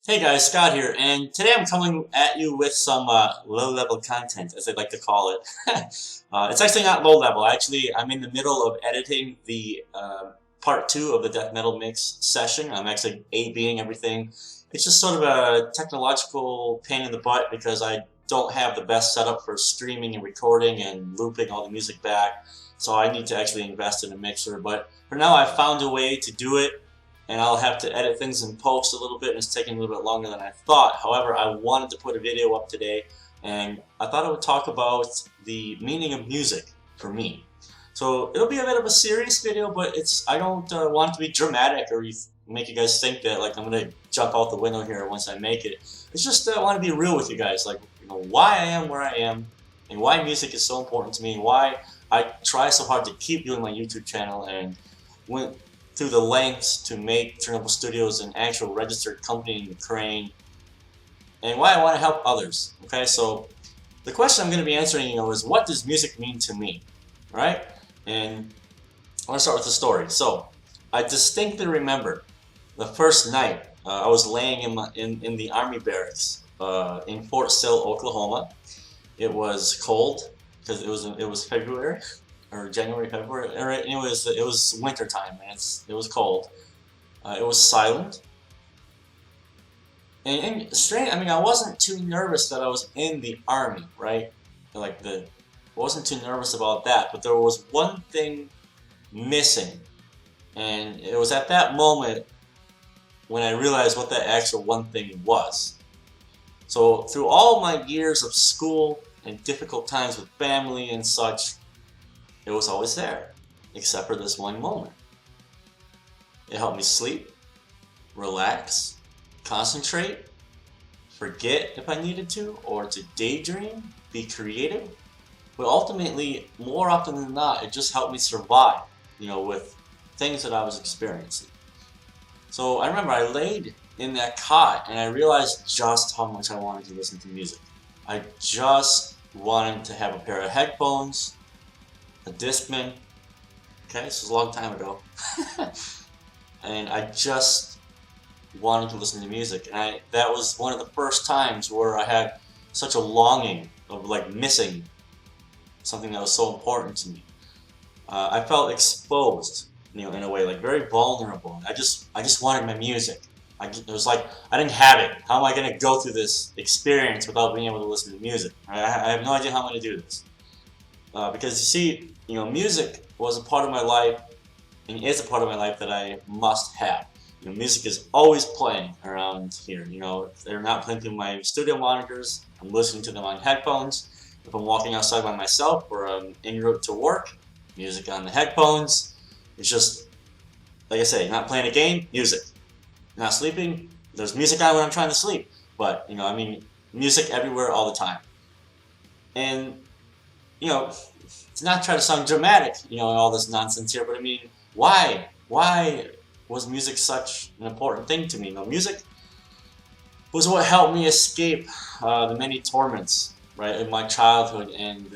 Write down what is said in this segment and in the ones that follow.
Hey guys, Scott here, and today I'm coming at you with some low-level content, as I'd like to call it. It's actually not low-level. Actually, I'm in the middle of editing the part 2 of the death metal mix session. I'm actually A-Bing everything. It's just sort of a technological pain in the butt because I don't have the best setup for streaming and recording and looping all the music back. So I need to actually invest in a mixer. But for now, I've found a way to do it, and I'll have to edit things in post a little bit, and it's taking a little bit longer than I thought. However, I wanted to put a video up today, and I thought I would talk about the meaning of music for me. So it'll be a bit of a serious video, but I don't want it to be dramatic or make you guys think that like I'm gonna jump out the window here once I make it. It's just I want to be real with you guys, like why I am where I am, and why music is so important to me, and why I try so hard to keep doing my YouTube channel and went through the lengths to make Chernobyl Studios an actual registered company in Ukraine, and why I want to help others. Okay, so the question I'm going to be answering, is what does music mean to me, right? And I want to start with the story. So I distinctly remember the first night I was laying in the army barracks in Fort Sill, Oklahoma. It was cold because it was February. Or January, February. It was winter time, man. It was cold. It was silent. And strange. I mean, I wasn't too nervous that I was in the army, right? I wasn't too nervous about that. But there was one thing missing, and it was at that moment when I realized what that actual one thing was. So through all my years of school and difficult times with family and such, it was always there, except for this one moment. It helped me sleep, relax, concentrate, forget if I needed to, or to daydream, be creative. But ultimately, more often than not, it just helped me survive, with things that I was experiencing. So I remember I laid in that cot and I realized just how much I wanted to listen to music. I just wanted to have a pair of headphones, a Discman. Okay, this was a long time ago. And I just wanted to listen to music. And that was one of the first times where I had such a longing of like missing something that was so important to me. I felt exposed, in a way, like very vulnerable. I just wanted my music. It was like I didn't have it. How am I going to go through this experience without being able to listen to music? I have no idea how I'm going to do this. Because you see, music was a part of my life and is a part of my life that I must have. Music is always playing around here. If they're not playing through my studio monitors, I'm listening to them on headphones. If I'm walking outside by myself or I'm en route to work, music on the headphones. It's just, like I say, not playing a game, music. Not sleeping, there's music on when I'm trying to sleep. But, music everywhere all the time. And to not try to sound dramatic, and all this nonsense here, but I mean, why? Why was music such an important thing to me? Music was what helped me escape the many torments, right, in my childhood. And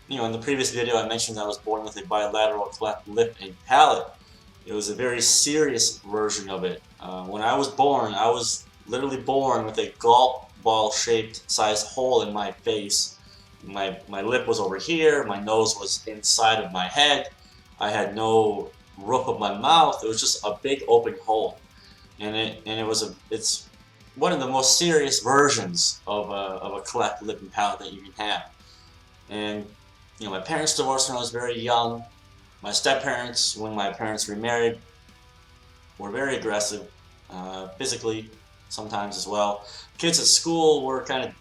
in the previous video, I mentioned I was born with a bilateral cleft lip and palate. It was a very serious version of it. When I was born, I was literally born with a golf ball shaped sized hole in my face. My lip was over here, my nose was inside of my head, I had no roof of my mouth, it was just a big open hole. And it's one of the most serious versions of a cleft lip and palate that you can have. And my parents divorced when I was very young. My step-parents, when my parents remarried, were very aggressive, physically sometimes as well. Kids at school were kind of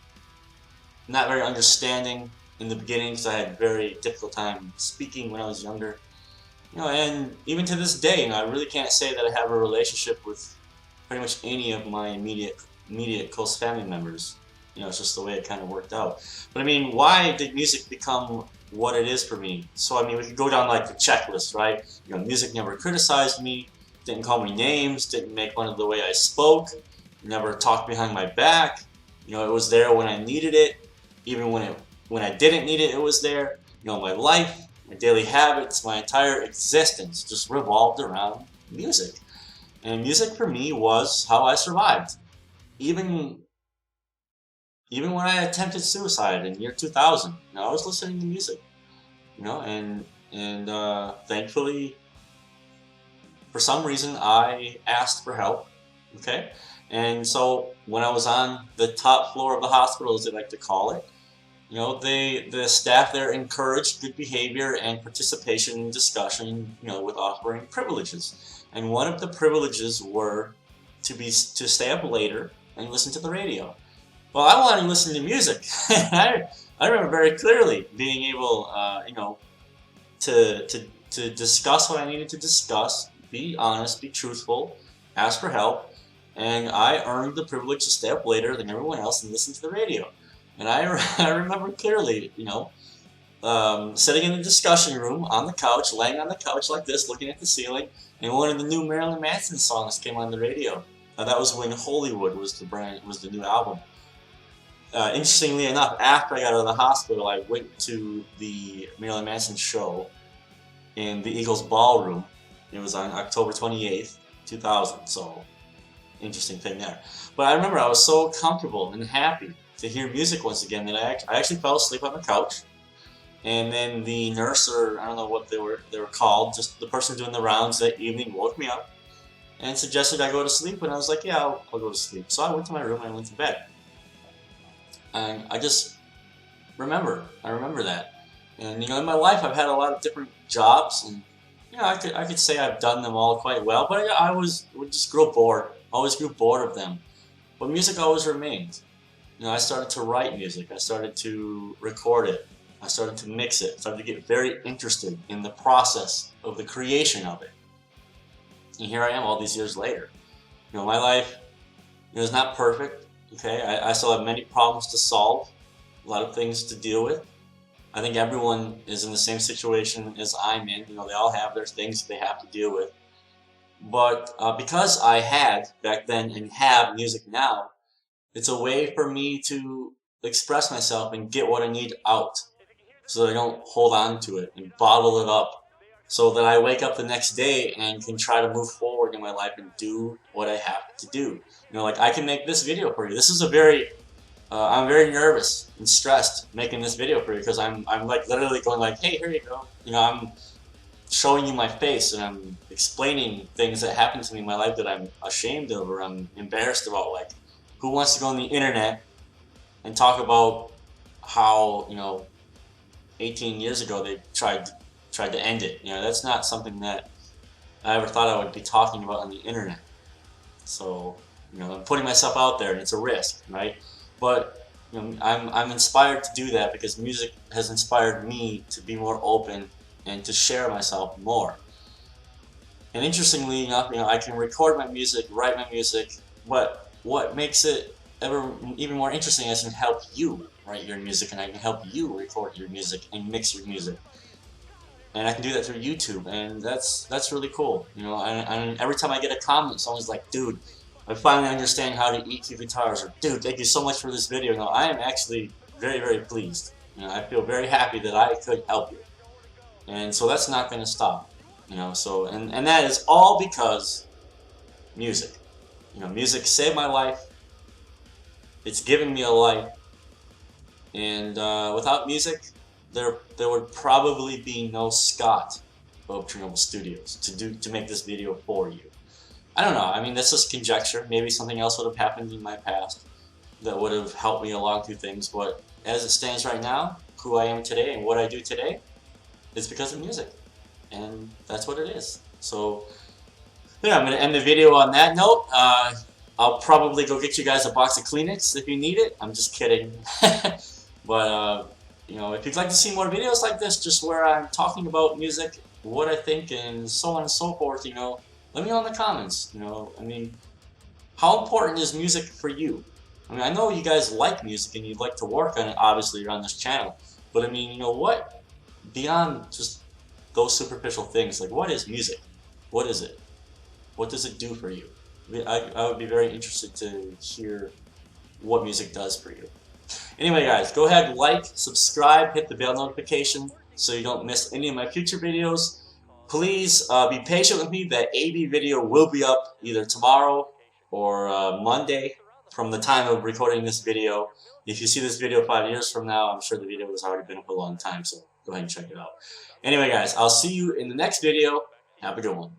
not very understanding in the beginning because I had a very difficult time speaking when I was younger. And even to this day, I really can't say that I have a relationship with pretty much any of my immediate close family members. It's just the way it kind of worked out. But I mean, why did music become what it is for me? So I mean, we could go down like the checklist, right? Music never criticized me, didn't call me names, didn't make fun of the way I spoke, never talked behind my back. It was there when I needed it. Even when I didn't need it, it was there. My life, my daily habits, my entire existence just revolved around music. And music for me was how I survived. even even when I attempted suicide in year 2000, I was listening to music, and thankfully, for some reason, I asked for help. Okay, and so when I was on the top floor of the hospital, as they like to call it, the staff there encouraged good behavior and participation in discussion, with offering privileges. And one of the privileges were to stay up later and listen to the radio. Well, I wanted to listen to music. I remember very clearly being able, to discuss what I needed to discuss, be honest, be truthful, ask for help, and I earned the privilege to stay up later than everyone else and listen to the radio. And I remember clearly, sitting in the discussion room on the couch, laying on the couch like this, looking at the ceiling, and one of the new Marilyn Manson songs came on the radio. That was when Hollywood was the new album. Interestingly enough, after I got out of the hospital, I went to the Marilyn Manson show in the Eagles Ballroom. It was on October 28th, 2000, so interesting thing there. But I remember I was so comfortable and happy to hear music once again that I actually fell asleep on the couch. And then the nurse, or I don't know what they were called, just the person doing the rounds that evening, woke me up and suggested I go to sleep. And I was like, yeah, I'll go to sleep. So I went to my room and I went to bed. And I remember that. And in my life I've had a lot of different jobs, and I could say I've done them all quite well, but I would just grow bored. Always grew bored of them. But music always remained. I started to write music. I started to record it. I started to mix it. I started to get very interested in the process of the creation of it. And here I am all these years later. My life is not perfect. Okay, I still have many problems to solve, a lot of things to deal with. I think everyone is in the same situation as I'm in. They all have their things they have to deal with. But because I had back then and have music now, it's a way for me to express myself and get what I need out, so that I don't hold on to it and bottle it up, so that I wake up the next day and can try to move forward in my life and do what I have to do. Like I can make this video for you. This is I'm very nervous and stressed making this video for you, because I'm like literally going like, hey, here you go. I'm showing you my face, and I'm explaining things that happened to me in my life that I'm ashamed of or I'm embarrassed about. Like, who wants to go on the internet and talk about how 18 years ago they tried to end it? That's not something that I ever thought I would be talking about on the internet. So I'm putting myself out there, and it's a risk, right? But I'm inspired to do that because music has inspired me to be more open and to share myself more. And interestingly enough, I can record my music, write my music. But what makes it even more interesting is I can help you write your music, and I can help you record your music and mix your music. And I can do that through YouTube, and that's really cool. And every time I get a comment, someone's like, dude, I finally understand how to EQ guitars, or dude, thank you so much for this video. I am actually very, very pleased. I feel very happy that I could help you. And so that's not going to stop. So and that is all because music. Music saved my life. It's given me a life. And without music, there would probably be no Scott of Chernobyl Studios to make this video for you. I don't know. I mean, that's just conjecture. Maybe something else would have happened in my past that would have helped me along through things. But as it stands right now, who I am today and what I do today is because of music. And that's what it is. So, I'm going to end the video on that note. I'll probably go get you guys a box of Kleenex if you need it. I'm just kidding. But, if you'd like to see more videos like this, just where I'm talking about music, what I think, and so on and so forth, let me know in the comments. I mean, how important is music for you? I mean, I know you guys like music and you'd like to work on it, obviously, you're on this channel. But, I mean, what? Beyond just those superficial things, like, what is music? What is it? What does it do for you? I would be very interested to hear what music does for you. Anyway, guys, go ahead, like, subscribe, hit the bell notification so you don't miss any of my future videos. Please be patient with me. That AB video will be up either tomorrow or Monday. from the time of recording this video. If you see this video 5 years from now, I'm sure the video has already been up a long time, so go ahead and check it out. Anyway, guys, I'll see you in the next video. Have a good one.